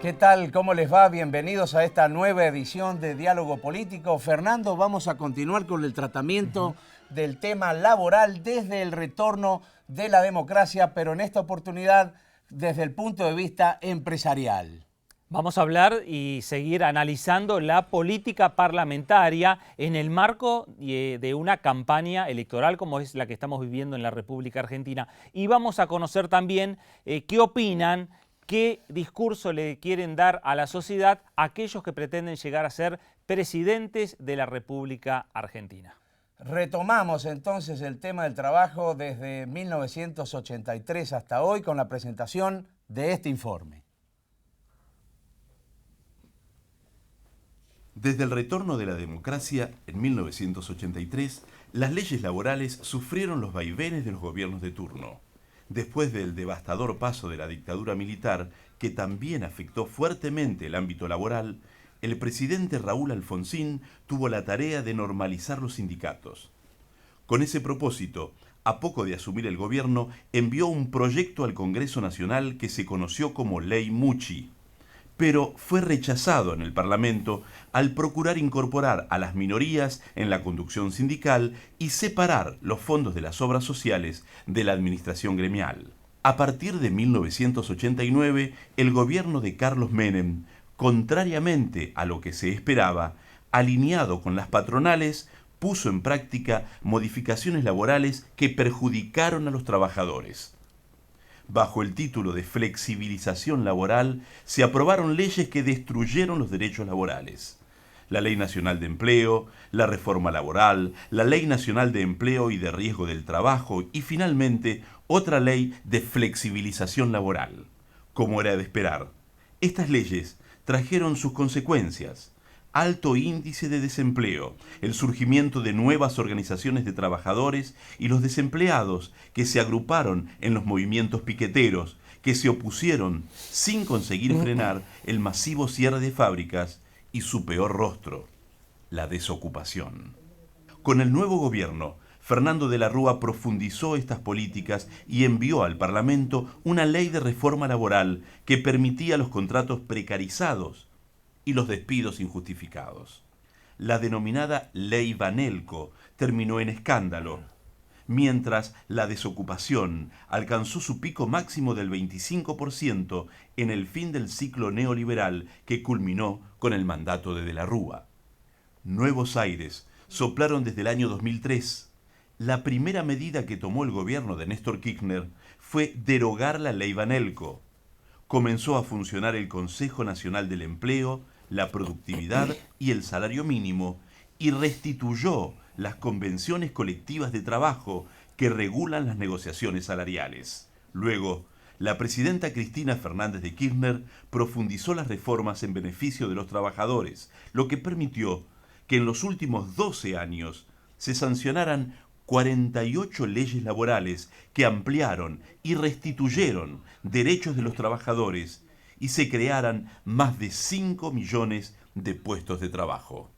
¿Qué tal? ¿Cómo les va? Bienvenidos a esta nueva edición de Diálogo Político. Fernando, vamos a continuar con el tratamiento del tema laboral desde el retorno de la democracia, pero en esta oportunidad desde el punto de vista empresarial. Vamos a hablar y seguir analizando la política parlamentaria en el marco de una campaña electoral como es la que estamos viviendo en la República Argentina. Y vamos a conocer también qué opinan, qué discurso le quieren dar a la sociedad aquellos que pretenden llegar a ser presidentes de la República Argentina. Retomamos entonces el tema del trabajo desde 1983 hasta hoy con la presentación de este informe. Desde el retorno de la democracia, en 1983, las leyes laborales sufrieron los vaivenes de los gobiernos de turno. Después del devastador paso de la dictadura militar, que también afectó fuertemente el ámbito laboral, el presidente Raúl Alfonsín tuvo la tarea de normalizar los sindicatos. Con ese propósito, a poco de asumir el gobierno, envió un proyecto al Congreso Nacional que se conoció como Ley Mucci, pero fue rechazado en el Parlamento al procurar incorporar a las minorías en la conducción sindical y separar los fondos de las obras sociales de la administración gremial. A partir de 1989, el gobierno de Carlos Menem, contrariamente a lo que se esperaba, alineado con las patronales, puso en práctica modificaciones laborales que perjudicaron a los trabajadores. Bajo el título de flexibilización laboral, se aprobaron leyes que destruyeron los derechos laborales. La Ley Nacional de Empleo, la Reforma Laboral, la Ley Nacional de Empleo y de Riesgo del Trabajo y finalmente otra ley de flexibilización laboral. Como era de esperar, estas leyes trajeron sus consecuencias: alto índice de desempleo, el surgimiento de nuevas organizaciones de trabajadores y los desempleados que se agruparon en los movimientos piqueteros, que se opusieron sin conseguir frenar el masivo cierre de fábricas y su peor rostro, la desocupación. Con el nuevo gobierno, Fernando de la Rúa profundizó estas políticas y envió al Parlamento una ley de reforma laboral que permitía los contratos precarizados y los despidos injustificados. La denominada Ley Vanelco terminó en escándalo, mientras la desocupación alcanzó su pico máximo del 25% en el fin del ciclo neoliberal que culminó con el mandato de la Rúa. Nuevos aires soplaron desde el año 2003. La primera medida que tomó el gobierno de Néstor Kirchner fue derogar la Ley Vanelco. Comenzó a funcionar el Consejo Nacional del Empleo, la productividad y el salario mínimo, y restituyó las convenciones colectivas de trabajo que regulan las negociaciones salariales. Luego, la presidenta Cristina Fernández de Kirchner profundizó las reformas en beneficio de los trabajadores, lo que permitió que en los últimos 12 años se sancionaran 48 leyes laborales que ampliaron y restituyeron derechos de los trabajadores y se crearan más de 5 millones de puestos de trabajo.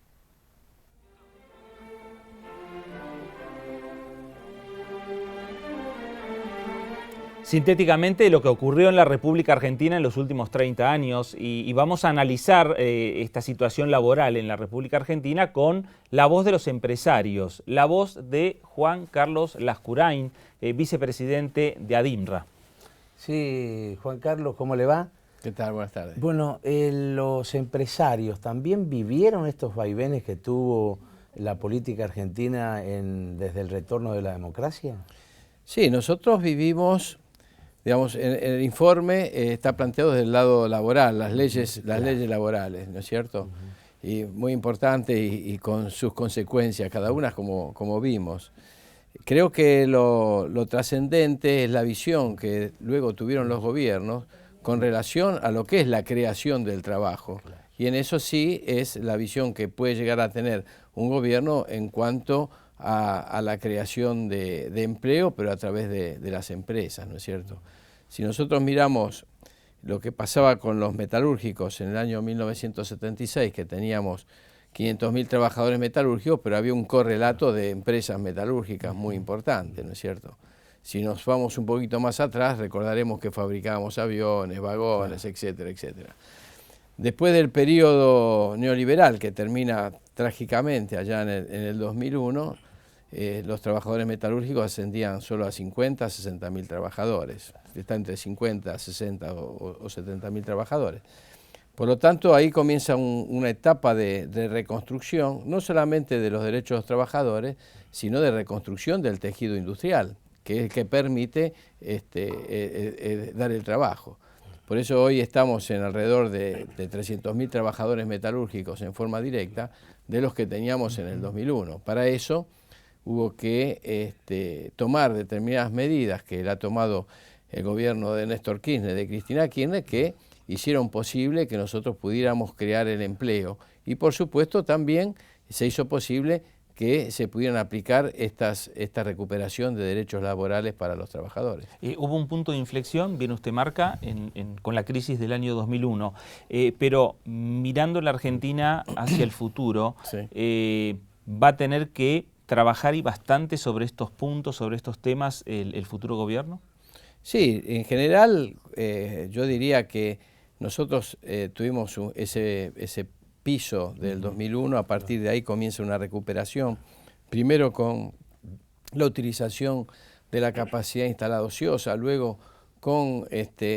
Sintéticamente, lo que ocurrió en la República Argentina en los últimos 30 años y vamos a analizar esta situación laboral en la República Argentina con la voz de los empresarios, la voz de Juan Carlos Lascurain, vicepresidente de ADIMRA. Sí, Juan Carlos, ¿cómo le va? ¿Qué tal? Buenas tardes. Bueno, los empresarios también vivieron estos vaivenes que tuvo la política argentina desde el retorno de la democracia. Sí, nosotros vivimos, digamos, en el informe está planteado desde el lado laboral, las leyes laborales, ¿no es cierto? Y muy importante y con sus consecuencias, cada una como vimos. Creo que lo trascendente es la visión que luego tuvieron los gobiernos con relación a lo que es la creación del trabajo. Y en eso sí es la visión que puede llegar a tener un gobierno en cuanto a la creación de empleo, pero a través de las empresas, ¿no es cierto? Si nosotros miramos lo que pasaba con los metalúrgicos en el año 1976, que teníamos 500.000 trabajadores metalúrgicos, pero había un correlato de empresas metalúrgicas muy importante, ¿no es cierto? Si nos vamos un poquito más atrás, recordaremos que fabricábamos aviones, vagones, etcétera, etcétera. Después del periodo neoliberal, que termina trágicamente allá en el 2001, los trabajadores metalúrgicos ascendían solo a 50, 60 mil trabajadores. Está entre 50, 60 o 70 mil trabajadores. Por lo tanto, ahí comienza una etapa de reconstrucción, no solamente de los derechos de los trabajadores, sino de reconstrucción del tejido industrial, que es el que permite dar el trabajo. Por eso hoy estamos en alrededor de 300.000 trabajadores metalúrgicos en forma directa, de los que teníamos en el 2001. Para eso hubo que tomar determinadas medidas que ha tomado el gobierno de Néstor Kirchner, de Cristina Kirchner, que hicieron posible que nosotros pudiéramos crear el empleo. Y por supuesto también se hizo posible que se pudieran aplicar esta recuperación de derechos laborales para los trabajadores. Hubo un punto de inflexión, bien usted marca, con la crisis del año 2001, pero mirando la Argentina hacia el futuro, sí, va a tener que trabajar y bastante sobre estos puntos, sobre estos temas, el futuro gobierno. Sí, en general yo diría que nosotros tuvimos ese piso del 2001, a partir de ahí comienza una recuperación, primero con la utilización de la capacidad instalada ociosa, luego con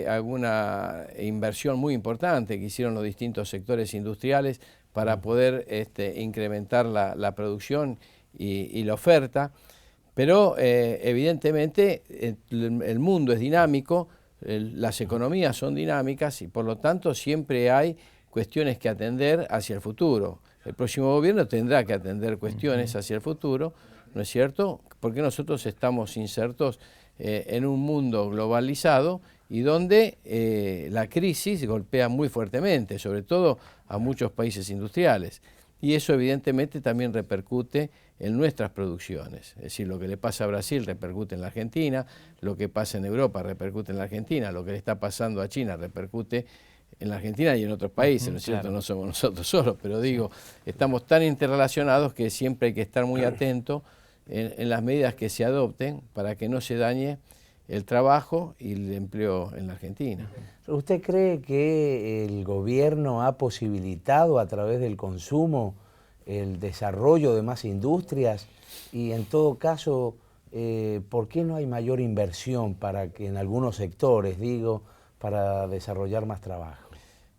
alguna inversión muy importante que hicieron los distintos sectores industriales para poder incrementar la producción y la oferta, pero evidentemente el mundo es dinámico, las economías son dinámicas y por lo tanto siempre hay cuestiones que atender hacia el futuro. El próximo gobierno tendrá que atender cuestiones hacia el futuro, ¿no es cierto? Porque nosotros estamos insertos en un mundo globalizado y donde la crisis golpea muy fuertemente, sobre todo a muchos países industriales. Y eso evidentemente también repercute en nuestras producciones. Es decir, lo que le pasa a Brasil repercute en la Argentina, lo que pasa en Europa repercute en la Argentina, lo que le está pasando a China repercute en la Argentina y en otros países, ¿no es cierto? Claro. No somos nosotros solos, pero digo, estamos tan interrelacionados que siempre hay que estar muy atento en las medidas que se adopten para que no se dañe el trabajo y el empleo en la Argentina. ¿Usted cree que el gobierno ha posibilitado a través del consumo el desarrollo de más industrias? Y en todo caso, ¿por qué no hay mayor inversión para que en algunos sectores, digo, para desarrollar más trabajo?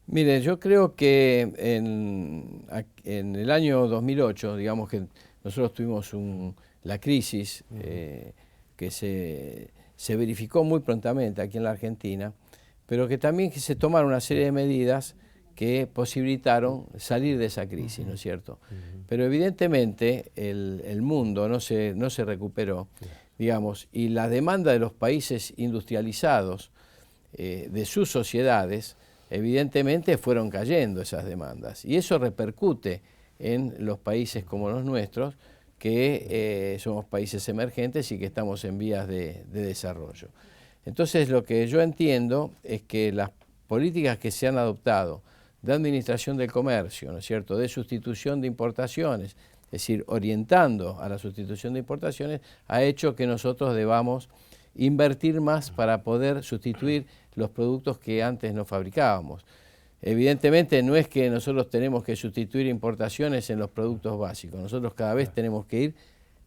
Mire, yo creo que en el año 2008, digamos que nosotros tuvimos la crisis que se verificó muy prontamente aquí en la Argentina, pero que también se tomaron una serie de medidas que posibilitaron salir de esa crisis, ¿no es cierto? Pero evidentemente el mundo no se recuperó, digamos, y la demanda de los países industrializados, de sus sociedades, evidentemente fueron cayendo esas demandas. Y eso repercute en los países como los nuestros, que somos países emergentes y que estamos en vías de desarrollo. Entonces lo que yo entiendo es que las políticas que se han adoptado de administración del comercio, ¿no es cierto?, de sustitución de importaciones, es decir, orientando a la sustitución de importaciones, ha hecho que nosotros debamos invertir más para poder sustituir los productos que antes no fabricábamos. Evidentemente no es que nosotros tenemos que sustituir importaciones en los productos básicos, nosotros cada vez tenemos que ir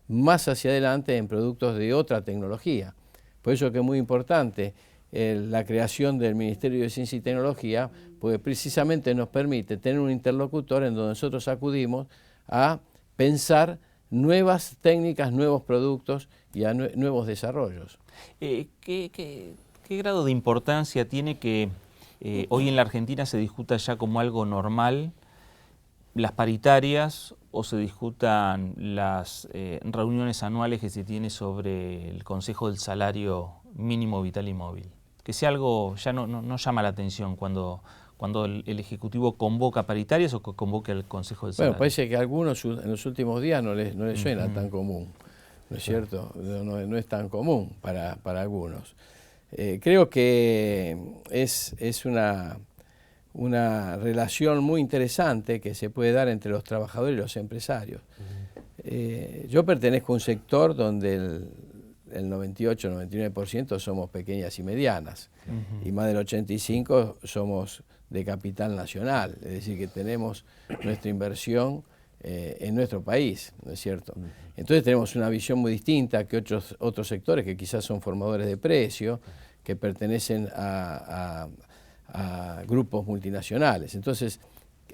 más hacia adelante en productos de otra tecnología. Por eso que es muy importante la creación del Ministerio de Ciencia y Tecnología, porque precisamente nos permite tener un interlocutor en donde nosotros acudimos a pensar nuevas técnicas, nuevos productos y a nuevos desarrollos. ¿Qué grado de importancia tiene que hoy en la Argentina se discuta ya como algo normal las paritarias o se discutan las reuniones anuales que se tiene sobre el Consejo del Salario Mínimo Vital y Móvil? Que sea algo, ya no llama la atención cuando el Ejecutivo convoca paritarias o convoca el Consejo del Salario. Bueno, parece que a algunos en los últimos días no les suena tan común, ¿no es cierto? No es tan común para algunos. Creo que es una relación muy interesante que se puede dar entre los trabajadores y los empresarios. Yo pertenezco a un sector donde el 98-99% somos pequeñas y medianas, y más del 85% somos de capital nacional, es decir, que tenemos nuestra inversión en nuestro país, ¿no es cierto? Entonces tenemos una visión muy distinta que otros sectores que quizás son formadores de precios, que pertenecen a grupos multinacionales. Entonces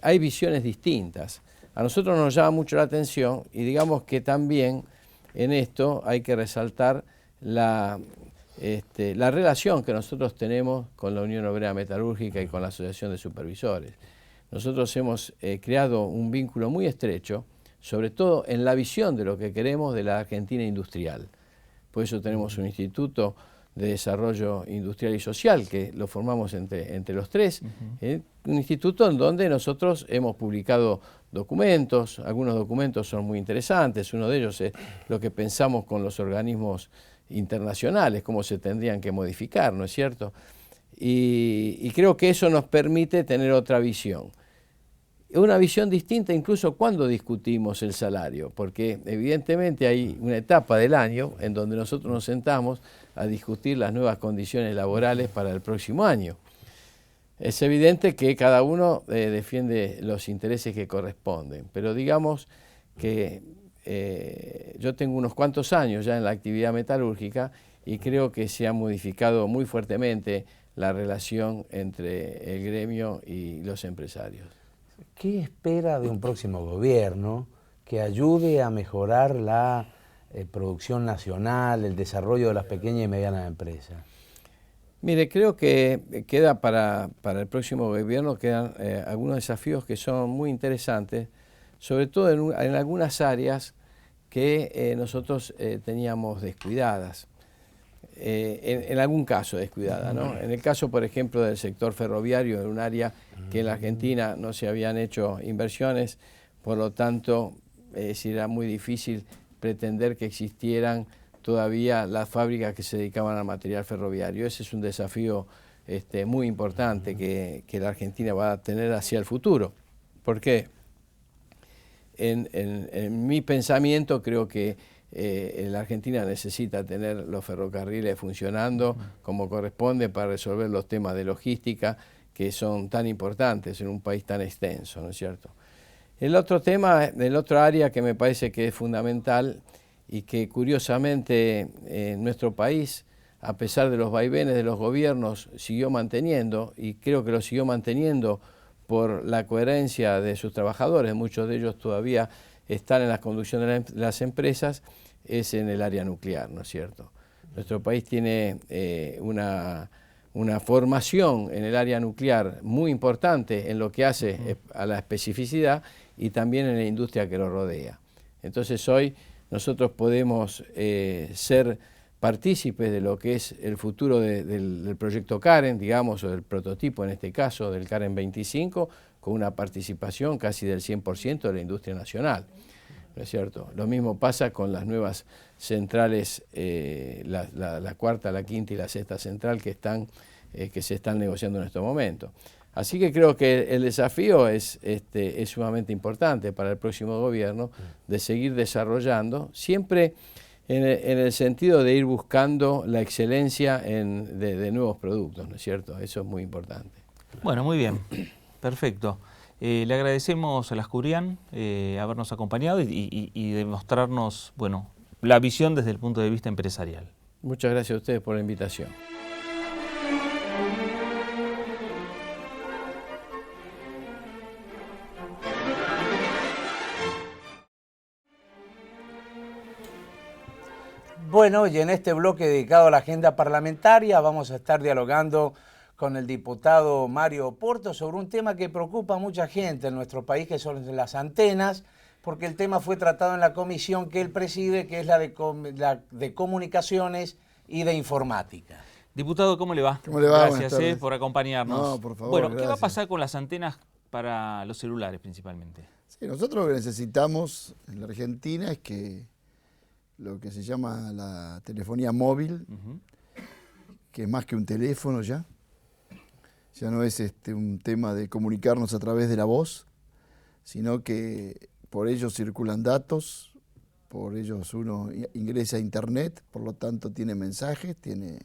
hay visiones distintas. A nosotros nos llama mucho la atención y digamos que también en esto hay que resaltar la relación que nosotros tenemos con la Unión Obrera Metalúrgica y con la Asociación de Supervisores. Nosotros hemos creado un vínculo muy estrecho, sobre todo en la visión de lo que queremos de la Argentina industrial. Por eso tenemos un instituto de desarrollo industrial y social, que lo formamos entre los tres, un instituto en donde nosotros hemos publicado documentos, algunos documentos son muy interesantes, uno de ellos es lo que pensamos con los organismos internacionales, cómo se tendrían que modificar, ¿no es cierto? Y creo que eso nos permite tener otra visión. Una visión distinta incluso cuando discutimos el salario, porque evidentemente hay una etapa del año en donde nosotros nos sentamos a discutir las nuevas condiciones laborales para el próximo año. Es evidente que cada uno defiende los intereses que corresponden, pero digamos que yo tengo unos cuantos años ya en la actividad metalúrgica y creo que se ha modificado muy fuertemente la relación entre el gremio y los empresarios. ¿Qué espera de un próximo gobierno que ayude a mejorar la producción nacional, el desarrollo de las pequeñas y medianas empresas? Mire, creo que queda para el próximo gobierno quedan algunos desafíos que son muy interesantes, sobre todo en algunas áreas que nosotros teníamos descuidadas. En algún caso descuidada, ¿no? En el caso, por ejemplo, del sector ferroviario, en un área que en la Argentina no se habían hecho inversiones, por lo tanto, era muy difícil pretender que existieran todavía las fábricas que se dedicaban al material ferroviario. Ese es un desafío muy importante que la Argentina va a tener hacia el futuro. ¿Por qué? En mi pensamiento creo que la Argentina necesita tener los ferrocarriles funcionando como corresponde para resolver los temas de logística que son tan importantes en un país tan extenso, ¿no es cierto? El otro tema, el otro área que me parece que es fundamental y que curiosamente en nuestro país, a pesar de los vaivenes de los gobiernos, siguió manteniendo, y creo que lo siguió manteniendo por la coherencia de sus trabajadores, muchos de ellos todavía están en la conducción de las empresas, es en el área nuclear, ¿no es cierto? Nuestro país tiene una formación en el área nuclear muy importante en lo que hace a la especificidad y también en la industria que lo rodea. Entonces hoy nosotros podemos ser partícipes de lo que es el futuro del proyecto Karen, digamos, o del prototipo en este caso, del Karen 25, con una participación casi del 100% de la industria nacional. ¿No es cierto? Lo mismo pasa con las nuevas centrales, la cuarta, la quinta y la sexta central que se están negociando en estos momentos. Así que creo que el desafío es sumamente importante para el próximo gobierno de seguir desarrollando, siempre en el sentido de ir buscando la excelencia de nuevos productos, ¿no es cierto? Eso es muy importante. Bueno, muy bien, perfecto. Le agradecemos a Lascurian habernos acompañado y demostrarnos, bueno, la visión desde el punto de vista empresarial. Muchas gracias a ustedes por la invitación. Bueno, y en este bloque dedicado a la agenda parlamentaria vamos a estar dialogando con el diputado Mario Porto sobre un tema que preocupa a mucha gente en nuestro país, que son las antenas, porque el tema fue tratado en la comisión que él preside, que es la de comunicaciones y de informática. Diputado, ¿cómo le va? ¿Cómo le va? Gracias por acompañarnos. No, por favor, bueno, gracias. ¿qué va a pasar con las antenas para los celulares principalmente? Sí, nosotros lo que necesitamos en la Argentina es que lo que se llama la telefonía móvil, que es más que un teléfono ya no es un tema de comunicarnos a través de la voz, sino que por ellos circulan datos, por ellos uno ingresa a internet, por lo tanto tiene mensajes, tiene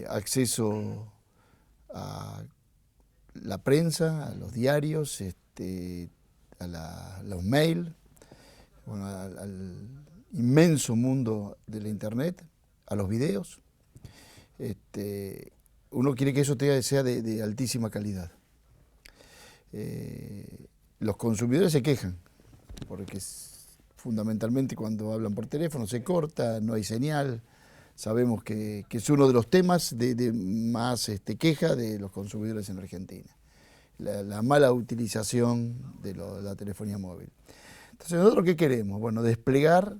acceso a la prensa, a los diarios, a los mails, bueno, al inmenso mundo de la internet, a los videos. Uno quiere que eso sea de altísima calidad. Los consumidores se quejan, porque fundamentalmente cuando hablan por teléfono se corta, no hay señal. Sabemos que es uno de los temas de más queja de los consumidores en Argentina. La mala utilización de la telefonía móvil. Entonces, ¿nosotros qué queremos? Bueno, desplegar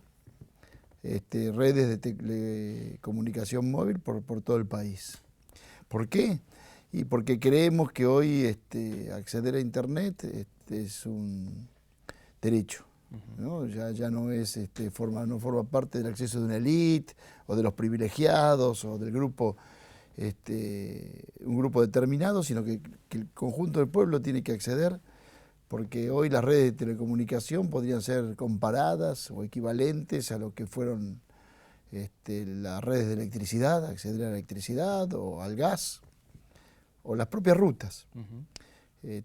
redes de comunicación móvil por todo el país. ¿Por qué? Y porque creemos que hoy acceder a Internet es un derecho, ¿no? Ya no es no forma parte del acceso de una élite o de los privilegiados o del grupo, un grupo determinado, sino que el conjunto del pueblo tiene que acceder, porque hoy las redes de telecomunicación podrían ser comparadas o equivalentes a lo que fueron las redes de electricidad, acceder a la electricidad o al gas, o las propias rutas.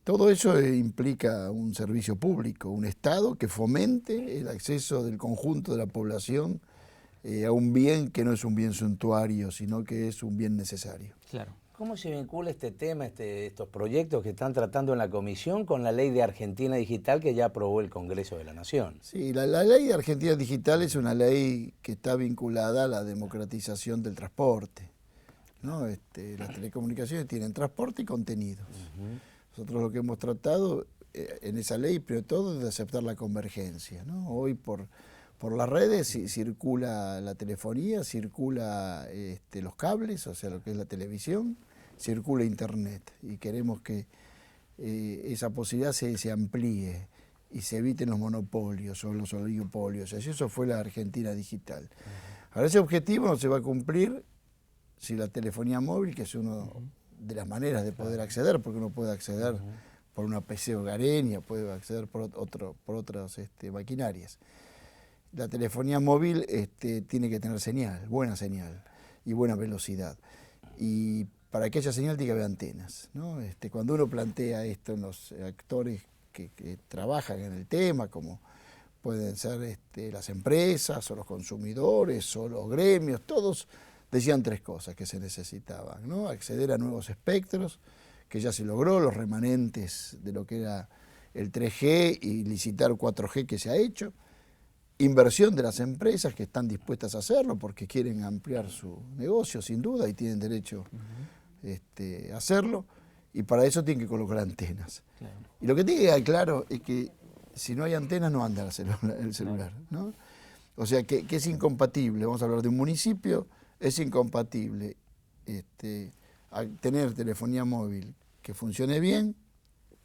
Todo eso implica un servicio público, un Estado que fomente el acceso del conjunto de la población a un bien que no es un bien suntuario, sino que es un bien necesario. Claro. ¿Cómo se vincula este tema, estos proyectos que están tratando en la Comisión con la Ley de Argentina Digital que ya aprobó el Congreso de la Nación? Sí, la Ley de Argentina Digital es una ley que está vinculada a la democratización del transporte, ¿no? Las telecomunicaciones tienen transporte y contenidos. Nosotros lo que hemos tratado en esa ley, pero todo, es de aceptar la convergencia, ¿no? Hoy por las redes circula la telefonía, circula los cables, o sea, lo que es la televisión, circula Internet. Y queremos que esa posibilidad se amplíe y se eviten los monopolios o los oligopolios. Eso fue la Argentina Digital. Ahora, ese objetivo no se va a cumplir si la telefonía móvil, que es una de las maneras de poder acceder, porque uno puede acceder por una PC hogareña, puede acceder por otras maquinarias. La telefonía móvil tiene que tener señal, buena señal y buena velocidad. Y para que haya señal tiene que haber antenas, ¿no? Cuando uno plantea esto en los actores que trabajan en el tema, como pueden ser las empresas o los consumidores o los gremios, todos decían tres cosas que se necesitaban, ¿no? Acceder a nuevos espectros, que ya se logró, los remanentes de lo que era el 3G y licitar 4G que se ha hecho, inversión de las empresas que están dispuestas a hacerlo porque quieren ampliar su negocio sin duda y tienen derecho a hacerlo, y para eso tienen que colocar antenas. Claro. Y lo que tiene que quedar claro es que si no hay antenas no anda el celular, ¿no? O sea que es incompatible, vamos a hablar de un municipio, es incompatible tener telefonía móvil que funcione bien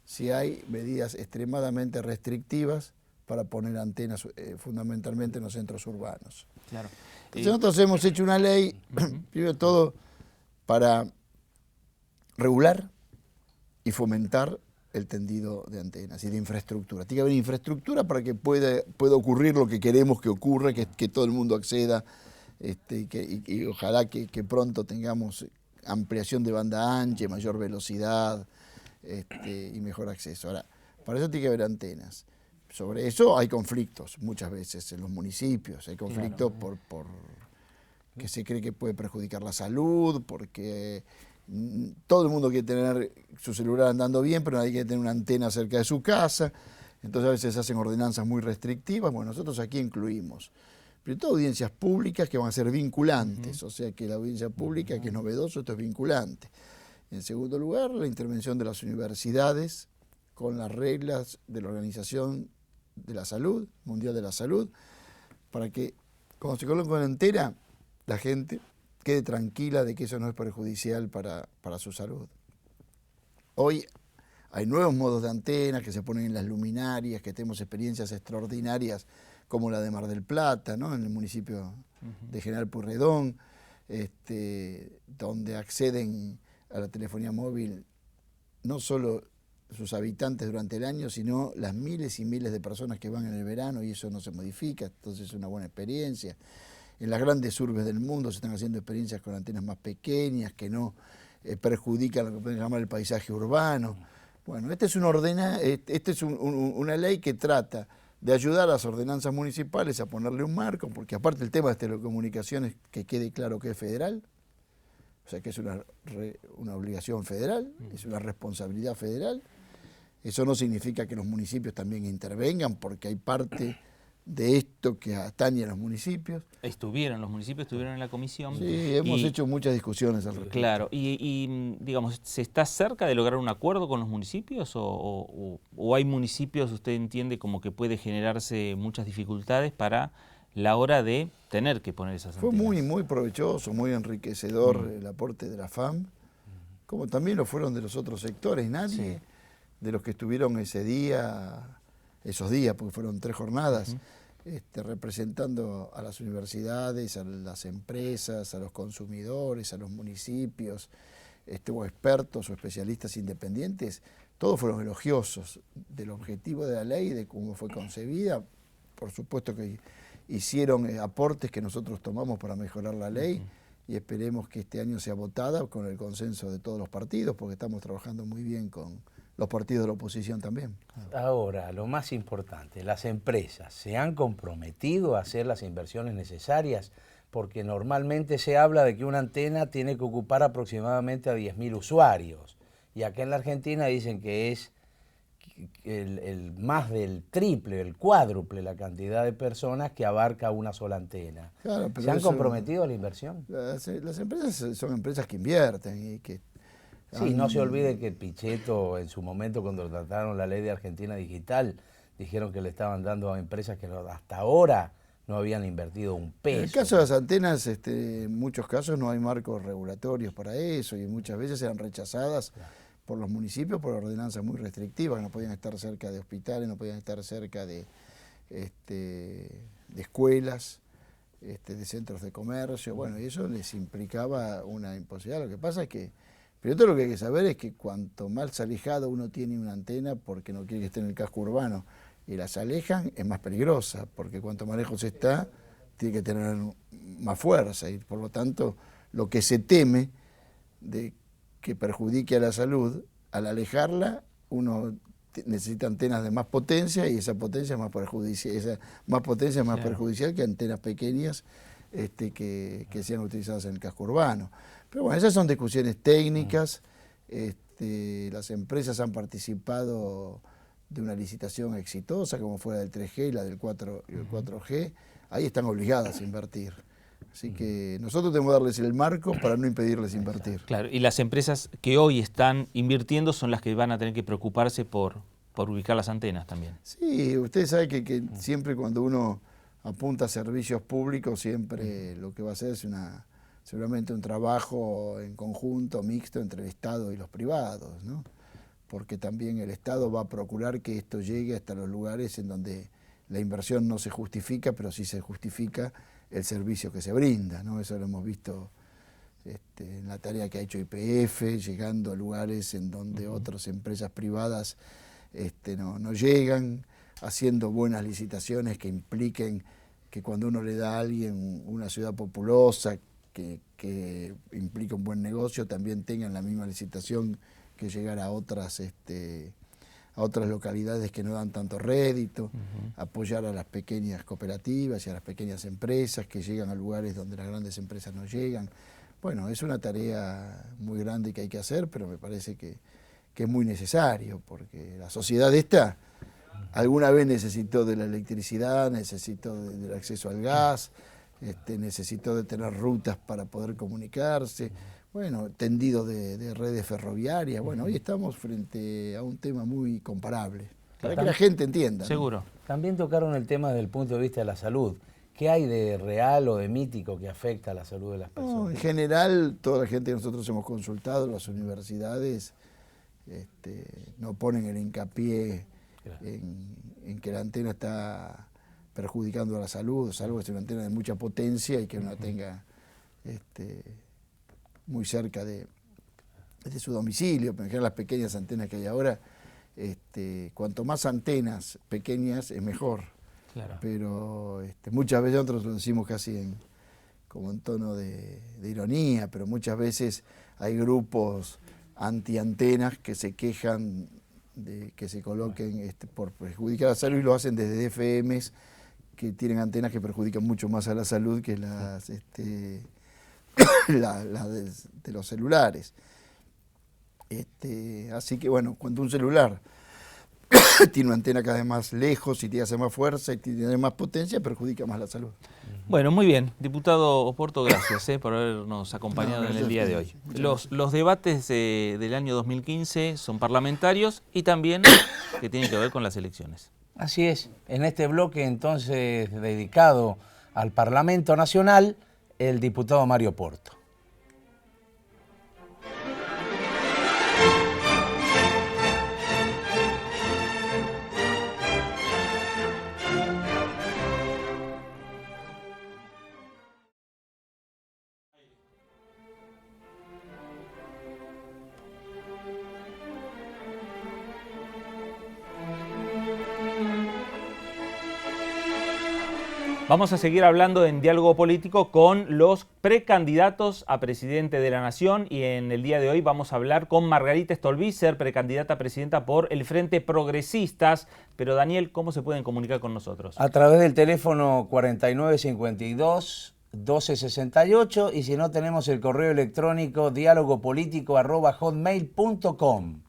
si hay medidas extremadamente restrictivas para poner antenas fundamentalmente en los centros urbanos. Claro. Entonces nosotros hemos hecho una ley, primero de todo, para regular y fomentar el tendido de antenas y de infraestructura. Tiene que haber infraestructura para que pueda ocurrir lo que queremos que ocurra, que todo el mundo acceda, y ojalá que pronto tengamos ampliación de banda ancha, mayor velocidad y mejor acceso. Ahora, para eso tiene que haber antenas. Sobre eso hay conflictos muchas veces en los municipios, hay conflictos por que se cree que puede perjudicar la salud, porque todo el mundo quiere tener su celular andando bien, pero nadie quiere tener una antena cerca de su casa, entonces a veces hacen ordenanzas muy restrictivas. Bueno, nosotros aquí incluimos, pero todo audiencias públicas que van a ser vinculantes, o sea que la audiencia pública, que es novedoso, esto es vinculante. En segundo lugar, la intervención de las universidades con las reglas de la Organización de la Salud, Mundial de la Salud, para que cuando se coloque una antena, la gente quede tranquila de que eso no es perjudicial para su salud. Hoy hay nuevos modos de antenas que se ponen en las luminarias, que tenemos experiencias extraordinarias como la de Mar del Plata, ¿no? En el municipio de General Pueyrredón, donde acceden a la telefonía móvil no solo sus habitantes durante el año, sino las miles y miles de personas que van en el verano, y eso no se modifica, entonces es una buena experiencia. En las grandes urbes del mundo se están haciendo experiencias con antenas más pequeñas que no perjudican lo que pueden llamar el paisaje urbano. Bueno, esta es una ley que trata de ayudar a las ordenanzas municipales a ponerle un marco, porque aparte el tema de telecomunicaciones, que quede claro que es federal, o sea que es una obligación federal, es una responsabilidad federal. Eso no significa que los municipios también intervengan, porque hay parte de esto que atañe a los municipios. Los municipios estuvieron en la comisión. Sí, hemos hecho muchas discusiones al respecto. Claro, digamos, ¿se está cerca de lograr un acuerdo con los municipios o hay municipios, usted entiende, como que puede generarse muchas dificultades para la hora de tener que poner esas antenas? Fue muy provechoso, muy enriquecedor el aporte de la FAM, como también lo fueron de los otros sectores. Nadie de los que estuvieron esos días, porque fueron 3 jornadas, representando a las universidades, a las empresas, a los consumidores, a los municipios, o expertos o especialistas independientes, todos fueron elogiosos del objetivo de la ley, de cómo fue concebida. Por supuesto que hicieron aportes que nosotros tomamos para mejorar la ley y esperemos que este año sea votada con el consenso de todos los partidos, porque estamos trabajando muy bien con los partidos de la oposición también. Ahora, lo más importante, las empresas se han comprometido a hacer las inversiones necesarias, porque normalmente se habla de que una antena tiene que ocupar aproximadamente a 10.000 usuarios, y acá en la Argentina dicen que es el más del triple, el cuádruple la cantidad de personas que abarca una sola antena. Claro, pero ¿Se han comprometido a la inversión? Las empresas son empresas que invierten y que... Sí, no se olvide que Pichetto en su momento cuando trataron la ley de Argentina Digital dijeron que le estaban dando a empresas que hasta ahora no habían invertido un peso. En el caso de las antenas, en muchos casos no hay marcos regulatorios para eso y muchas veces eran rechazadas por los municipios por ordenanzas muy restrictivas, no podían estar cerca de hospitales, no podían estar cerca de escuelas, de centros de comercio, bueno, y eso les implicaba una imposibilidad. Lo que pasa es que, primero lo que hay que saber es que cuanto más alejado uno tiene una antena porque no quiere que esté en el casco urbano y las alejan, es más peligrosa, porque cuanto más lejos está, tiene que tener más fuerza y por lo tanto lo que se teme de que perjudique a la salud, al alejarla uno necesita antenas de más potencia y esa potencia es más perjudicial que antenas pequeñas que sean utilizadas en el casco urbano. Pero bueno, esas son discusiones técnicas. Las empresas han participado de una licitación exitosa, como fue la del 3G y la del 4G. Ahí están obligadas a invertir. Así que nosotros tenemos que darles el marco para no impedirles invertir. Claro, y las empresas que hoy están invirtiendo son las que van a tener que preocuparse por ubicar las antenas también. Sí, usted sabe que siempre cuando uno apunta a servicios públicos, siempre lo que va a hacer es seguramente un trabajo en conjunto, mixto, entre el Estado y los privados, ¿no? Porque también el Estado va a procurar que esto llegue hasta los lugares en donde la inversión no se justifica, pero sí se justifica el servicio que se brinda, ¿no? Eso lo hemos visto en la tarea que ha hecho YPF, llegando a lugares en donde otras empresas privadas no llegan, haciendo buenas licitaciones que impliquen que cuando uno le da a alguien una ciudad populosa, que implica un buen negocio, también tengan la misma licitación que llegar a otras localidades que no dan tanto rédito, apoyar a las pequeñas cooperativas y a las pequeñas empresas que llegan a lugares donde las grandes empresas no llegan. Bueno, es una tarea muy grande que hay que hacer, pero me parece que es muy necesario, porque la sociedad esta alguna vez necesitó de la electricidad, necesitó del acceso al gas, necesitó de tener rutas para poder comunicarse, bueno, tendido de redes ferroviarias. Bueno, hoy estamos frente a un tema muy comparable, para que la gente entienda, ¿no? Seguro. También tocaron el tema desde el punto de vista de la salud. ¿Qué hay de real o de mítico que afecta a la salud de las personas? No, en general, toda la gente que nosotros hemos consultado, las universidades, no ponen el hincapié en que la antena está perjudicando a la salud, salvo que sea una antena de mucha potencia y que uno tenga muy cerca de su domicilio. Pero en general las pequeñas antenas que hay ahora, cuanto más antenas pequeñas es mejor. Claro. Pero muchas veces nosotros lo decimos casi como en tono de ironía, pero muchas veces hay grupos antiantenas que se quejan de que se coloquen por perjudicar a la salud, y lo hacen desde DFMs que tienen antenas que perjudican mucho más a la salud que las de los celulares. Así que bueno, cuando un celular tiene una antena cada vez más lejos y tiene que hacer más fuerza y tiene más potencia, perjudica más la salud. Bueno, muy bien. Diputado Oporto, gracias por habernos acompañado en el día de hoy. Los debates del año 2015 son parlamentarios y también que tienen que ver con las elecciones. Así es. En este bloque entonces dedicado al Parlamento Nacional, el diputado Mario Porto. Vamos a seguir hablando en Diálogo Político con los precandidatos a presidente de la Nación y en el día de hoy vamos a hablar con Margarita Stolbizer, precandidata a presidenta por el Frente Progresistas. Pero Daniel, ¿cómo se pueden comunicar con nosotros? A través del teléfono 4952-1268 y si no tenemos el correo electrónico dialogopolitico@hotmail.com.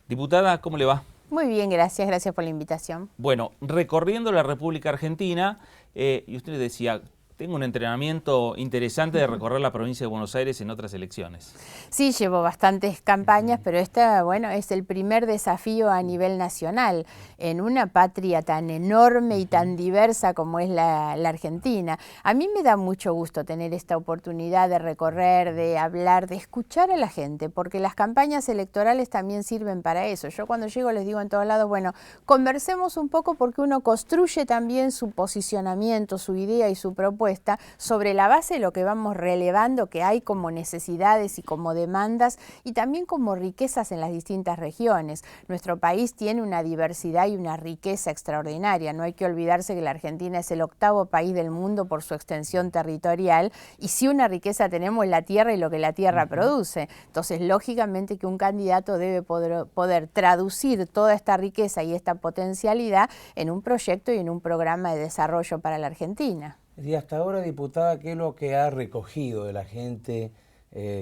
Diputada, ¿cómo le va? Muy bien, gracias por la invitación. Bueno, recorriendo la República Argentina, y usted decía, tengo un entrenamiento interesante de recorrer la provincia de Buenos Aires en otras elecciones. Sí, llevo bastantes campañas, pero esta, bueno, es el primer desafío a nivel nacional en una patria tan enorme y tan diversa como es la Argentina. A mí me da mucho gusto tener esta oportunidad de recorrer, de hablar, de escuchar a la gente, porque las campañas electorales también sirven para eso. Yo cuando llego les digo en todos lados, bueno, conversemos un poco porque uno construye también su posicionamiento, su idea y su propuesta sobre la base de lo que vamos relevando que hay como necesidades y como demandas y también como riquezas en las distintas regiones. Nuestro país tiene una diversidad y una riqueza extraordinaria. No hay que olvidarse que la Argentina es el 8º país del mundo por su extensión territorial y si una riqueza tenemos es la tierra y lo que la tierra produce. Entonces, lógicamente que un candidato debe poder traducir toda esta riqueza y esta potencialidad en un proyecto y en un programa de desarrollo para la Argentina. Y hasta ahora, diputada, ¿qué es lo que ha recogido de la gente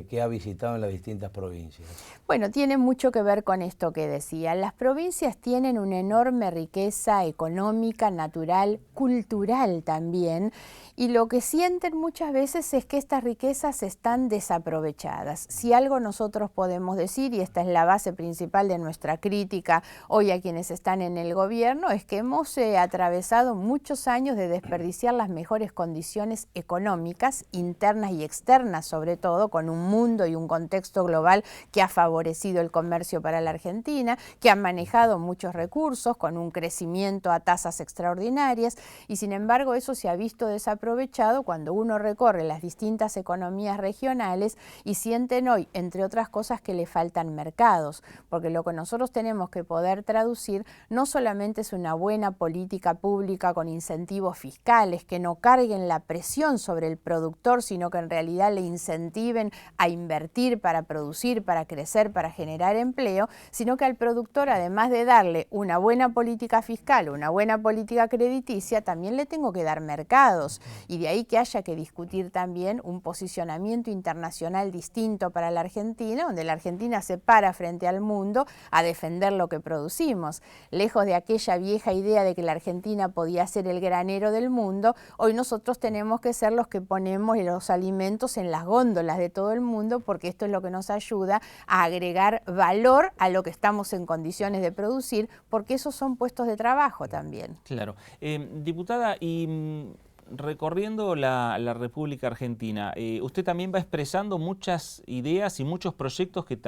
que ha visitado en las distintas provincias? Bueno, tiene mucho que ver con esto que decía. Las provincias tienen una enorme riqueza económica, natural, cultural también, y lo que sienten muchas veces es que estas riquezas están desaprovechadas. Si algo nosotros podemos decir, y esta es la base principal de nuestra crítica hoy a quienes están en el gobierno, es que hemos atravesado muchos años de desperdiciar las mejores condiciones económicas, internas y externas sobre todo, con un mundo y un contexto global que ha favorecido el comercio para la Argentina, que ha manejado muchos recursos con un crecimiento a tasas extraordinarias y sin embargo eso se ha visto desaprovechado cuando uno recorre las distintas economías regionales y sienten hoy, entre otras cosas, que le faltan mercados, porque lo que nosotros tenemos que poder traducir no solamente es una buena política pública con incentivos fiscales que no carguen la presión sobre el productor, sino que en realidad le incentiven a invertir para producir, para crecer, para generar empleo, sino que al productor, además de darle una buena política fiscal, una buena política crediticia, también le tengo que dar mercados. Y de ahí que haya que discutir también un posicionamiento internacional distinto para la Argentina, donde la Argentina se para frente al mundo a defender lo que producimos. Lejos de aquella vieja idea de que la Argentina podía ser el granero del mundo, hoy nosotros tenemos que ser los que ponemos los alimentos en las góndolas de todo el mundo, porque esto es lo que nos ayuda a agregar valor a lo que estamos en condiciones de producir, porque esos son puestos de trabajo también. Claro. Diputada, y recorriendo la República Argentina, usted también va expresando muchas ideas y muchos proyectos que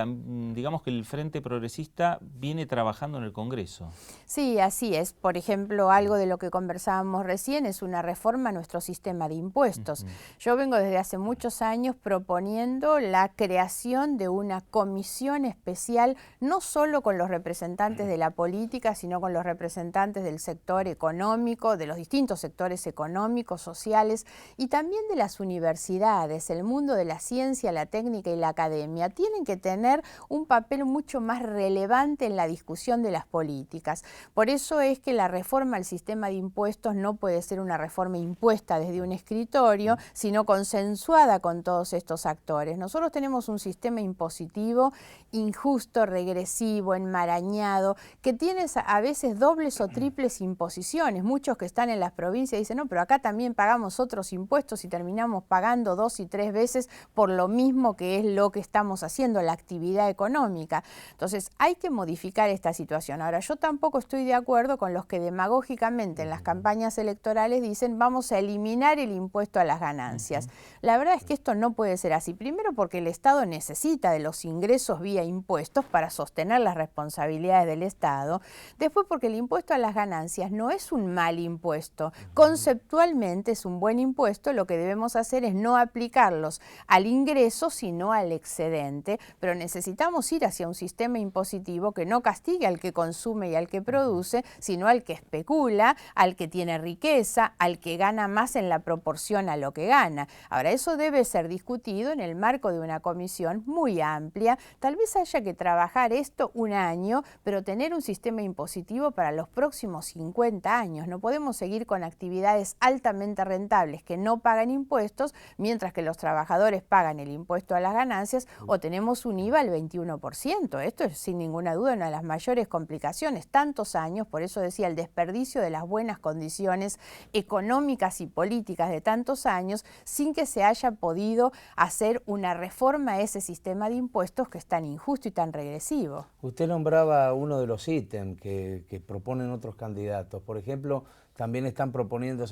digamos que el Frente Progresista viene trabajando en el Congreso. Sí, así es. Por ejemplo, algo de lo que conversábamos recién es una reforma a nuestro sistema de impuestos. Yo vengo desde hace muchos años proponiendo la creación de una comisión especial, no solo con los representantes de la política, sino con los representantes del sector económico, de los distintos sectores económicos, económicos, sociales y también de las universidades, el mundo de la ciencia, la técnica y la academia, tienen que tener un papel mucho más relevante en la discusión de las políticas. Por eso es que la reforma al sistema de impuestos no puede ser una reforma impuesta desde un escritorio, sino consensuada con todos estos actores. Nosotros tenemos un sistema impositivo injusto, regresivo, enmarañado, que tiene a veces dobles o triples imposiciones. Muchos que están en las provincias dicen, no, pero acá también pagamos otros impuestos y terminamos pagando 2 y 3 veces por lo mismo que es lo que estamos haciendo, la actividad económica. Entonces, hay que modificar esta situación. Ahora, yo tampoco estoy de acuerdo con los que demagógicamente en las campañas electorales dicen, vamos a eliminar el impuesto a las ganancias. La verdad es que esto no puede ser así. Primero, porque el Estado necesita de los ingresos vía impuestos para sostener las responsabilidades del Estado. Después, porque el impuesto a las ganancias no es un mal impuesto. Conceptualmente es un buen impuesto. Lo que debemos hacer es no aplicarlos al ingreso, sino al excedente. Pero necesitamos ir hacia un sistema impositivo que no castigue al que consume y al que produce, sino al que especula, al que tiene riqueza, al que gana más en la proporción a lo que gana. Ahora, eso debe ser discutido en el marco de una comisión muy amplia. Tal vez haya que trabajar esto un año, pero tener un sistema impositivo para los próximos 50 años. No podemos seguir con actividades altamente rentables que no pagan impuestos, mientras que los trabajadores pagan el impuesto a las ganancias, o tenemos un IVA al 21%. Esto es sin ninguna duda una de las mayores complicaciones. Tantos años, por eso decía, el desperdicio de las buenas condiciones económicas y políticas de tantos años, sin que se haya podido hacer una reforma a ese sistema de impuestos que es tan injusto y tan regresivo. Usted nombraba uno de los ítems que proponen otros candidatos. Por ejemplo, también están proponiendo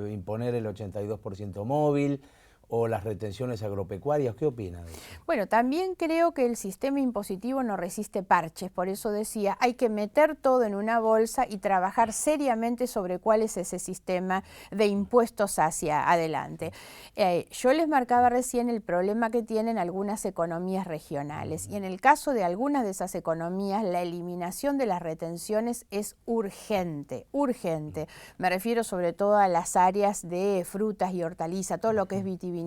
imponer el 82% móvil o las retenciones agropecuarias. ¿Qué opina de eso? Bueno, también creo que el sistema impositivo no resiste parches, por eso decía, hay que meter todo en una bolsa y trabajar seriamente sobre cuál es ese sistema de impuestos hacia adelante. Yo les marcaba recién el problema que tienen algunas economías regionales, y en el caso de algunas de esas economías, la eliminación de las retenciones es urgente, urgente. Me refiero sobre todo a las áreas de frutas y hortalizas, todo lo que es vitivinicultura.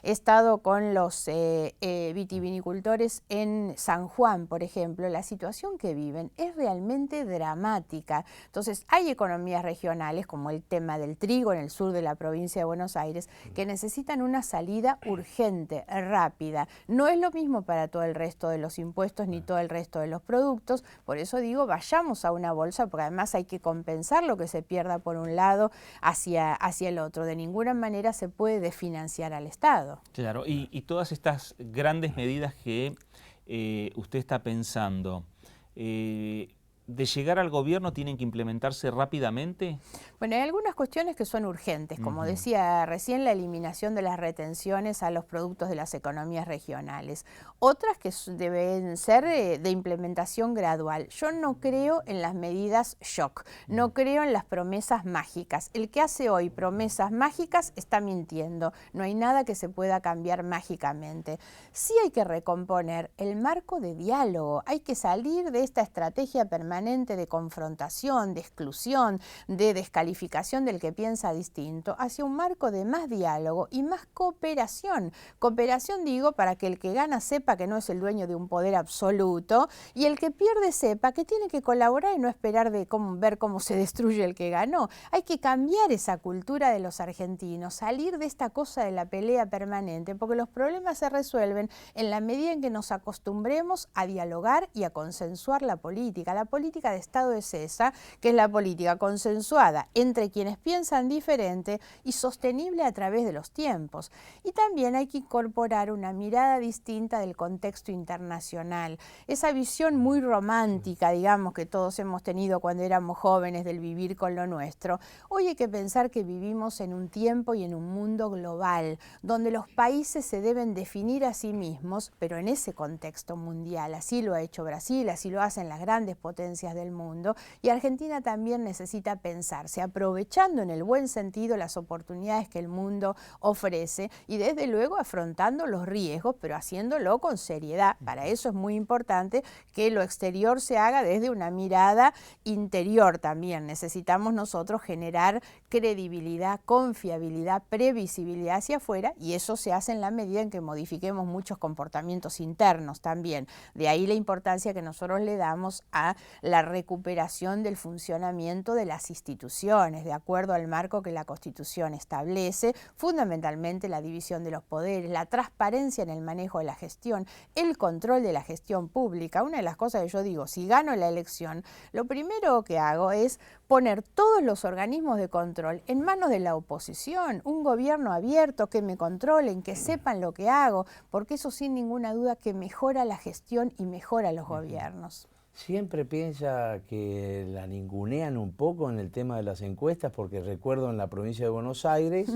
He estado con los vitivinicultores en San Juan, por ejemplo. La situación que viven es realmente dramática. Entonces, hay economías regionales, como el tema del trigo en el sur de la provincia de Buenos Aires, que necesitan una salida urgente, rápida. No es lo mismo para todo el resto de los impuestos ni todo el resto de los productos. Por eso digo, vayamos a una bolsa, porque además hay que compensar lo que se pierda por un lado hacia el otro. De ninguna manera se puede financiar al Estado. Claro, y todas estas grandes medidas que usted está pensando, de llegar al gobierno, ¿tienen que implementarse rápidamente? Bueno, hay algunas cuestiones que son urgentes, como decía recién, la eliminación de las retenciones a los productos de las economías regionales. Otras que deben ser de implementación gradual. Yo no creo en las medidas shock, no creo en las promesas mágicas. El que hace hoy promesas mágicas está mintiendo. No hay nada que se pueda cambiar mágicamente. Sí hay que recomponer el marco de diálogo. Hay que salir de esta estrategia permanente de confrontación, de exclusión, de descalificación del que piensa distinto, hacia un marco de más diálogo y más cooperación. Cooperación, digo, para que el que gana sepa que no es el dueño de un poder absoluto, y el que pierde sepa que tiene que colaborar y no esperar ver cómo se destruye el que ganó. Hay que cambiar esa cultura de los argentinos, salir de esta cosa de la pelea permanente, porque los problemas se resuelven en la medida en que nos acostumbremos a dialogar y a consensuar la política. La política de Estado es esa, que es la política consensuada entre quienes piensan diferente y sostenible a través de los tiempos. Y también hay que incorporar una mirada distinta del contexto internacional. Esa visión muy romántica, digamos, que todos hemos tenido cuando éramos jóvenes del vivir con lo nuestro. Hoy hay que pensar que vivimos en un tiempo y en un mundo global, donde los países se deben definir a sí mismos, pero en ese contexto mundial. Así lo ha hecho Brasil, así lo hacen las grandes potencias circunstancias del mundo, y Argentina también necesita pensarse, aprovechando en el buen sentido las oportunidades que el mundo ofrece y desde luego afrontando los riesgos, pero haciéndolo con seriedad. Para eso es muy importante que lo exterior se haga desde una mirada interior también. Necesitamos nosotros generar credibilidad, confiabilidad, previsibilidad hacia afuera, y eso se hace en la medida en que modifiquemos muchos comportamientos internos también. De ahí la importancia que nosotros le damos a la recuperación del funcionamiento de las instituciones, de acuerdo al marco que la Constitución establece, fundamentalmente la división de los poderes, la transparencia en el manejo de la gestión, el control de la gestión pública. Una de las cosas que yo digo, si gano la elección, lo primero que hago es poner todos los organismos de control en manos de la oposición, un gobierno abierto, que me controlen, que sepan lo que hago, porque eso sin ninguna duda que mejora la gestión y mejora los gobiernos. Siempre piensa que la ningunean un poco en el tema de las encuestas, porque recuerdo en la provincia de Buenos Aires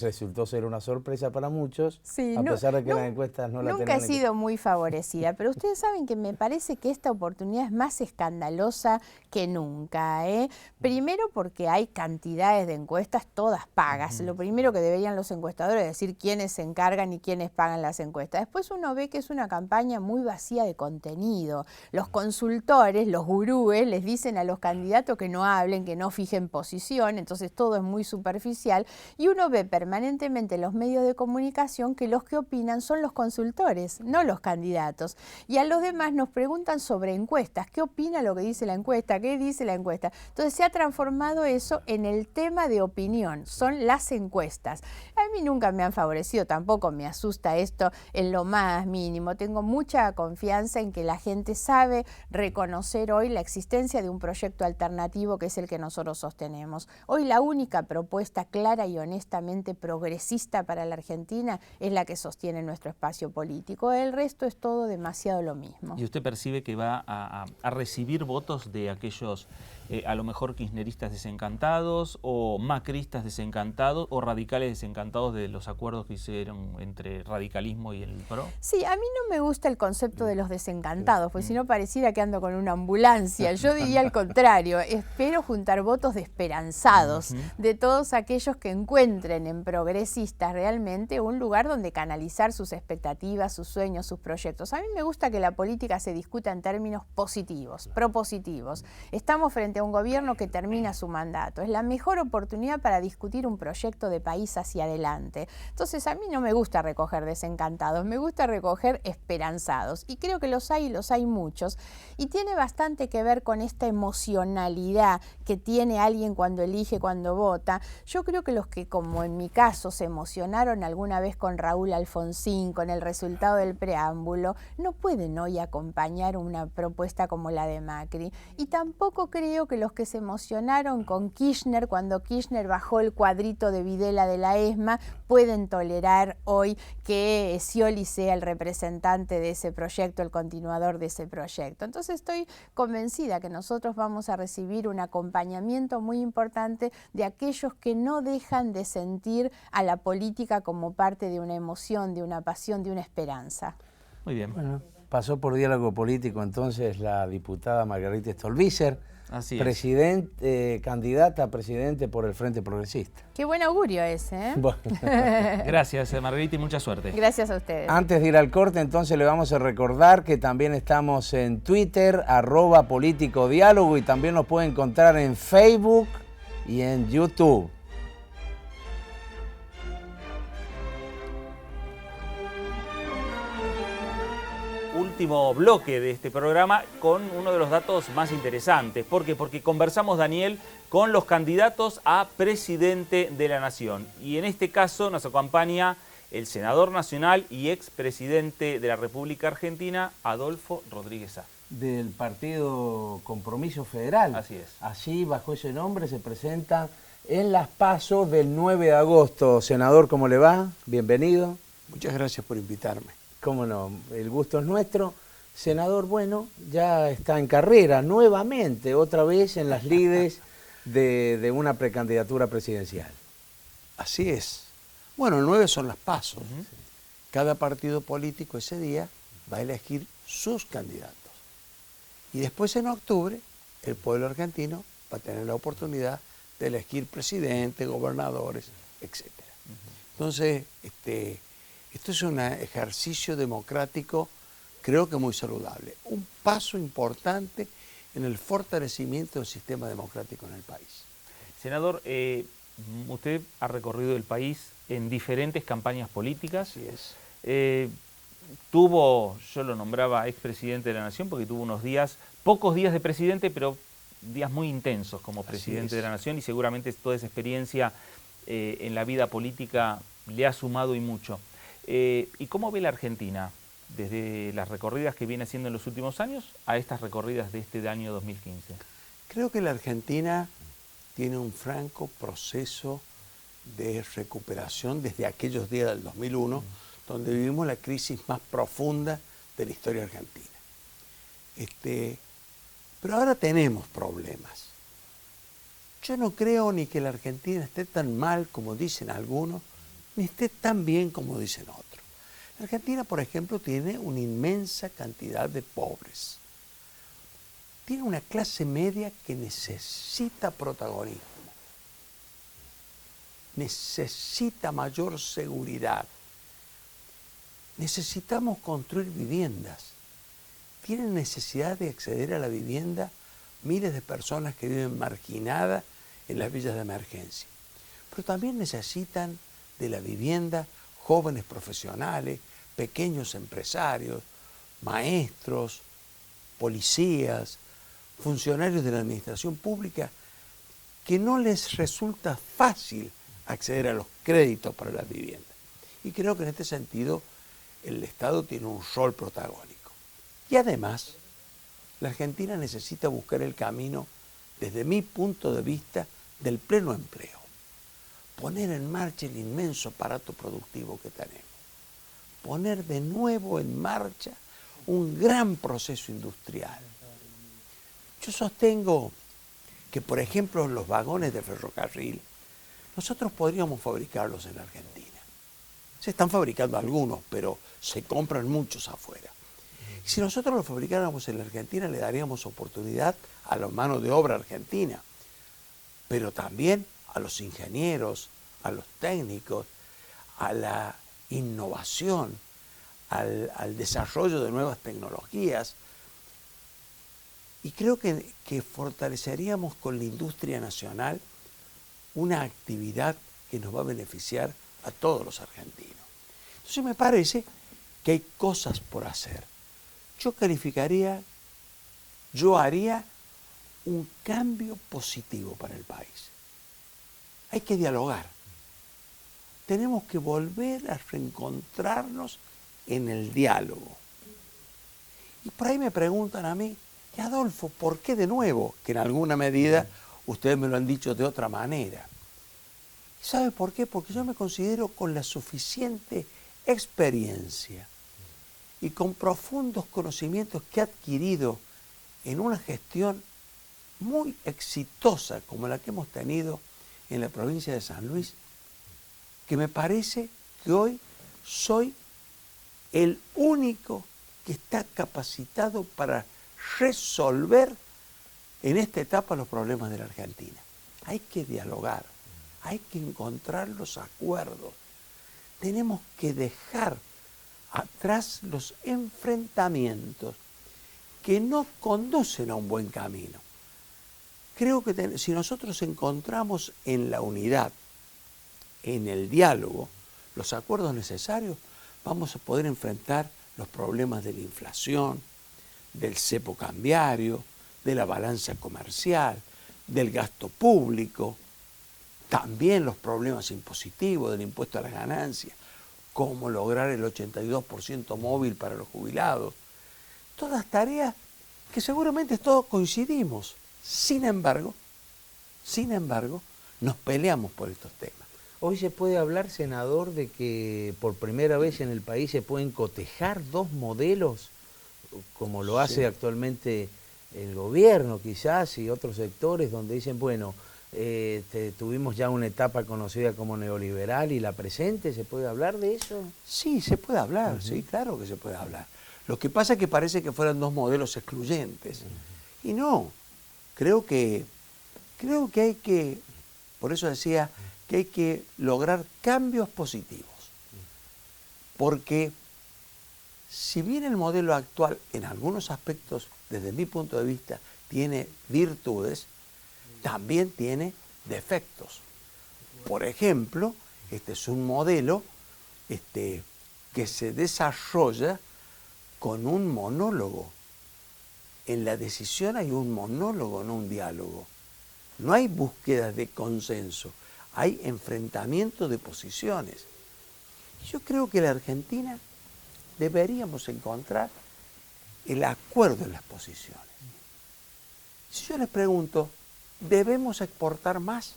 resultó ser una sorpresa para muchos, sí, a pesar de que las encuestas no la tenían. Nunca he sido muy favorecida, pero ustedes saben que me parece que esta oportunidad es más escandalosa que nunca, ¿eh? Primero porque hay cantidades de encuestas, todas pagas. Lo primero que deberían los encuestadores es decir quiénes se encargan y quiénes pagan las encuestas. Después uno ve que es una campaña muy vacía de contenido. Los consultores, los gurúes, les dicen a los candidatos que no hablen, que no fijen posición, entonces todo es muy superficial, y uno ve permanentemente en los medios de comunicación que los que opinan son los consultores, no los candidatos. Y a los demás nos preguntan sobre encuestas, ¿qué opina lo que dice la encuesta? ¿Qué dice la encuesta? Entonces se ha transformado eso en el tema de opinión, son las encuestas. A mí nunca me han favorecido, tampoco me asusta esto en lo más mínimo. Tengo mucha confianza en que la gente sabe reconocer hoy la existencia de un proyecto alternativo que es el que nosotros sostenemos. Hoy la única propuesta clara y honesta progresista para la Argentina es la que sostiene nuestro espacio político. El resto es todo demasiado lo mismo. ¿Y usted percibe que va a recibir votos de aquellos a lo mejor kirchneristas desencantados o macristas desencantados o radicales desencantados de los acuerdos que hicieron entre radicalismo y el PRO? Sí, a mí no me gusta el concepto de los desencantados, porque si no pareciera que ando con una ambulancia. Yo diría al contrario, espero juntar votos de esperanzados, de todos aquellos que encuentren en progresistas realmente un lugar donde canalizar sus expectativas, sus sueños, sus proyectos. A mí me gusta que la política se discuta en términos positivos, propositivos. Estamos frente a un gobierno que termina su mandato. Es la mejor oportunidad para discutir un proyecto de país hacia adelante. Entonces a mí no me gusta recoger desencantados, me gusta recoger esperanzados. Y creo que los hay muchos. Y tiene bastante que ver con esta emocionalidad que tiene alguien cuando elige, cuando vota. Yo creo que los que, como en mi caso, se emocionaron alguna vez con Raúl Alfonsín, con el resultado del preámbulo, no pueden hoy acompañar una propuesta como la de Macri. Y tampoco creo que los que se emocionaron con Kirchner, cuando Kirchner bajó el cuadrito de Videla de la ESMA, pueden tolerar hoy que Scioli sea el representante de ese proyecto, el continuador de ese proyecto. Entonces estoy convencida que nosotros vamos a recibir un acompañamiento muy importante de aquellos que no dejan de sentir a la política como parte de una emoción, de una pasión, de una esperanza. Muy bien. Bueno, pasó por diálogo político entonces la diputada Margarita Stolbizer, candidata a presidente por el Frente Progresista. Qué buen augurio ese, ¿eh? Bueno. Gracias, Margarita, y mucha suerte. Gracias a ustedes. Antes de ir al corte, entonces le vamos a recordar que también estamos en Twitter, @politicodiálogo, y también nos pueden encontrar en Facebook y en YouTube. Último bloque de este programa con uno de los datos más interesantes. ¿Por qué? Porque conversamos, Daniel, con los candidatos a presidente de la Nación. Y en este caso nos acompaña el senador nacional y expresidente de la República Argentina, Adolfo Rodríguez Sá. Del partido Compromiso Federal. Así es. Así, bajo ese nombre, se presenta en las PASO del 9 de agosto. Senador, ¿cómo le va? Bienvenido. Muchas gracias por invitarme. Cómo no, el gusto es nuestro. Senador, bueno, ya está en carrera nuevamente, otra vez en las lides de una precandidatura presidencial. Así es. Bueno, el 9 son las PASO. Cada partido político ese día va a elegir sus candidatos. Y después en octubre el pueblo argentino va a tener la oportunidad de elegir presidente, gobernadores, etc. Entonces, esto es un ejercicio democrático, creo que muy saludable. Un paso importante en el fortalecimiento del sistema democrático en el país. Senador, usted ha recorrido el país en diferentes campañas políticas. Así es. Tuvo, yo lo nombraba expresidente de la Nación porque tuvo unos días, pocos días de presidente, pero días muy intensos como presidente de la Nación, y seguramente toda esa experiencia en la vida política le ha sumado y mucho. ¿Y cómo ve la Argentina desde las recorridas que viene haciendo en los últimos años a estas recorridas de este año 2015? Creo que la Argentina tiene un franco proceso de recuperación desde aquellos días del 2001, donde vivimos la crisis más profunda de la historia argentina. Pero ahora tenemos problemas. Yo no creo ni que la Argentina esté tan mal como dicen algunos, ni esté tan bien como dicen otros. La Argentina, por ejemplo, tiene una inmensa cantidad de pobres. Tiene una clase media que necesita protagonismo, necesita mayor seguridad. Necesitamos construir viviendas. Tienen necesidad de acceder a la vivienda miles de personas que viven marginadas en las villas de emergencia. Pero también necesitan de la vivienda jóvenes profesionales, pequeños empresarios, maestros, policías, funcionarios de la administración pública, que no les resulta fácil acceder a los créditos para las viviendas. Y creo que en este sentido el Estado tiene un rol protagónico. Y además, la Argentina necesita buscar el camino, desde mi punto de vista, del pleno empleo. Poner en marcha el inmenso aparato productivo que tenemos. Poner de nuevo en marcha un gran proceso industrial. Yo sostengo que, por ejemplo, los vagones de ferrocarril, nosotros podríamos fabricarlos en la Argentina. Se están fabricando algunos, pero se compran muchos afuera. Si nosotros los fabricáramos en la Argentina, le daríamos oportunidad a la mano de obra argentina, pero también a los ingenieros, a los técnicos, a la innovación, al desarrollo de nuevas tecnologías. Y creo que fortaleceríamos con la industria nacional una actividad que nos va a beneficiar a todos los argentinos. Entonces me parece que hay cosas por hacer. Yo haría un cambio positivo para el país. Hay que dialogar. Tenemos que volver a reencontrarnos en el diálogo. Y por ahí me preguntan a mí, y Adolfo, ¿por qué de nuevo? Que en alguna medida ustedes me lo han dicho de otra manera. ¿Sabe por qué? Porque yo me considero con la suficiente experiencia y con profundos conocimientos que he adquirido en una gestión muy exitosa como la que hemos tenido en la provincia de San Luis, que me parece que hoy soy el único que está capacitado para resolver en esta etapa los problemas de la Argentina. Hay que dialogar, hay que encontrar los acuerdos, tenemos que dejar atrás los enfrentamientos que no conducen a un buen camino. Creo que si nosotros encontramos en la unidad, en el diálogo, los acuerdos necesarios, vamos a poder enfrentar los problemas de la inflación, del cepo cambiario, de la balanza comercial, del gasto público, también los problemas impositivos, del impuesto a las ganancias, cómo lograr el 82% móvil para los jubilados. Todas tareas que seguramente todos coincidimos. Sin embargo, nos peleamos por estos temas. Hoy se puede hablar, senador, de que por primera vez en el país se pueden cotejar dos modelos, como lo hace actualmente el gobierno quizás y otros sectores, donde dicen, bueno, tuvimos ya una etapa conocida como neoliberal y la presente. ¿Se puede hablar de eso? Sí, se puede hablar, sí, claro que se puede hablar. Lo que pasa es que parece que fueran dos modelos excluyentes. Y no, creo que hay que, por eso decía, que hay que lograr cambios positivos. Porque si bien el modelo actual, en algunos aspectos, desde mi punto de vista, tiene virtudes, también tiene defectos. Por ejemplo, este es un modelo que se desarrolla con un monólogo. En la decisión hay un monólogo, no un diálogo. No hay búsqueda de consenso, hay enfrentamiento de posiciones. Yo creo que en la Argentina deberíamos encontrar el acuerdo en las posiciones. Si yo les pregunto, ¿debemos exportar más?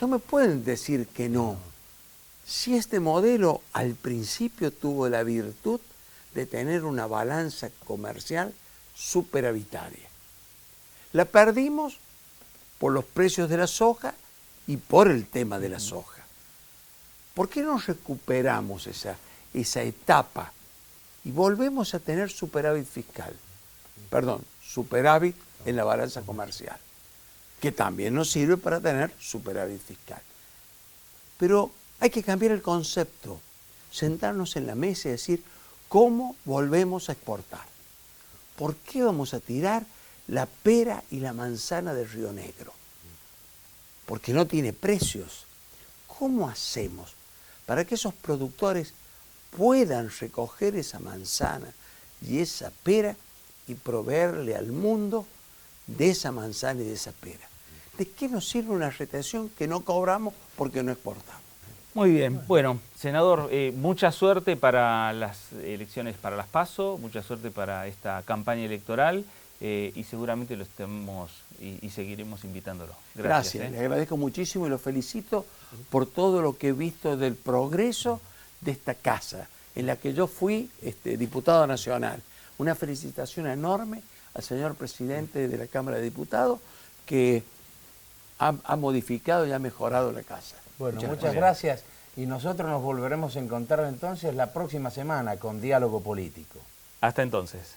No me pueden decir que no. Si este modelo al principio tuvo la virtud de tener una balanza comercial superavitaria. La perdimos por los precios de la soja y por el tema de la soja. ¿Por qué no recuperamos esa etapa y volvemos a tener superávit fiscal? Perdón, superávit en la balanza comercial, que también nos sirve para tener superávit fiscal. Pero hay que cambiar el concepto, sentarnos en la mesa y decir, ¿cómo volvemos a exportar? ¿Por qué vamos a tirar la pera y la manzana del Río Negro? Porque no tiene precios. ¿Cómo hacemos para que esos productores puedan recoger esa manzana y esa pera y proveerle al mundo de esa manzana y de esa pera? ¿De qué nos sirve una retención que no cobramos porque no exportamos? Muy bien, bueno, senador, mucha suerte para las elecciones para las PASO, mucha suerte para esta campaña electoral y seguramente lo estemos y seguiremos invitándolo. Gracias, le agradezco muchísimo y lo felicito por todo lo que he visto del progreso de esta casa, en la que yo fui diputado nacional. Una felicitación enorme al señor presidente de la Cámara de Diputados que ha modificado y ha mejorado la casa. Bueno, muchas gracias y nosotros nos volveremos a encontrar entonces la próxima semana con Diálogo Político. Hasta entonces.